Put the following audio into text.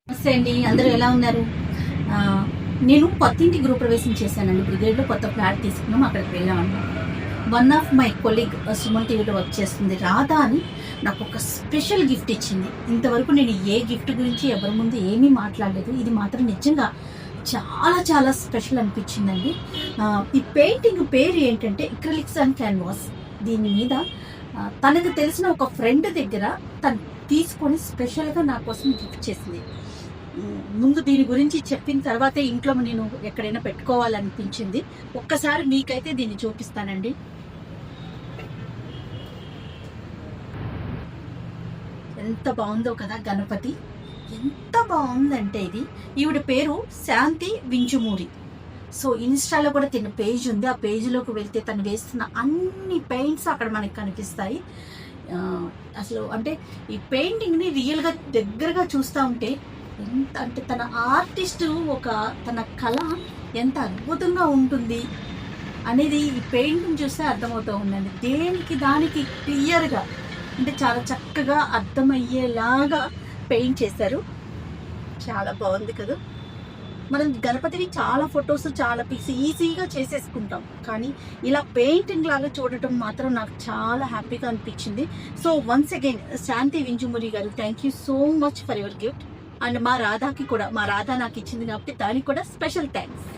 నమస్తే అండి, అందరూ ఎలా ఉన్నారు? ఆ, నేను కొత్తింటి గృహప్రవేశం చేశానండి. బ్రిగేడ్లో కొత్త ఫ్లాట్ తీసుకున్నాం, అక్కడికి వెళ్ళామన్నమాట. One of my colleague Suman టీవీలో వర్క్ చేస్తుంది రాధా అని నాకు ఒక స్పెషల్ గిఫ్ట్ ఇచ్చింది. ఇంతవరకు నేను ఏ గిఫ్ట్ గురించి ఎవరి ముందు ఏమీ మాట్లాడలేదు. ఇది మాత్రం నిజంగా చాలా చాలా స్పెషల్ అనిపించిందండి. ఈ పెయింటింగ్ పేరు ఏంటంటే ఇక్రిలిక్స్ అండ్ క్యాన్వాస్. దీని మీద తనకు తెలిసిన ఒక ఫ్రెండ్ దగ్గర తను తీసుకొని స్పెషల్గా నా కోసం గిఫ్ట్ చేసింది. ముందు దీని గురించి చెప్పిన తర్వాతే ఇంట్లో నేను ఎక్కడైనా పెట్టుకోవాలనిపించింది. ఒక్కసారి మీకైతే దీన్ని చూపిస్తానండి. ఎంత బాగుందో కదా గణపతి, ఎంత బాగుందంటే ఇది. ఈవిడ పేరు శాంతి వింజమూరి. సో ఇన్స్టాలో కూడా తిన్న పేజ్ ఉంది. ఆ పేజ్లోకి వెళ్తే తను వేస్తున్న అన్ని పెయింట్స్ అక్కడ మనకి కనిపిస్తాయి. అసలు అంటే ఈ పెయింటింగ్ని రియల్గా దగ్గరగా చూస్తూ ఉంటే ఎంత అంటే తన ఆర్టిస్టు తన కళ ఎంత అద్భుతంగా ఉంటుంది అనేది ఈ పెయింటింగ్ చూస్తే అర్థమవుతూ ఉందండి. దేనికి దానికి క్లియర్గా అంటే చాలా చక్కగా అర్థమయ్యేలాగా పెయింట్ చేశారు. చాలా బాగుంది కదా. మనం గణపతిని చాలా ఫొటోస్ చాలా పిక్స్ ఈజీగా చేసేసుకుంటాం, కానీ ఇలా పెయింటింగ్ లాగా చూడటం మాత్రం నాకు చాలా హ్యాపీగా అనిపించింది. సో వన్స్ అగైన్ శాంతి వింజుమురి గారు, thank you so much for your gift. And మా రాధాకి కూడా, మా రాధా నాకు ఇచ్చింది కాబట్టి దానికి కూడా స్పెషల్ థ్యాంక్స్.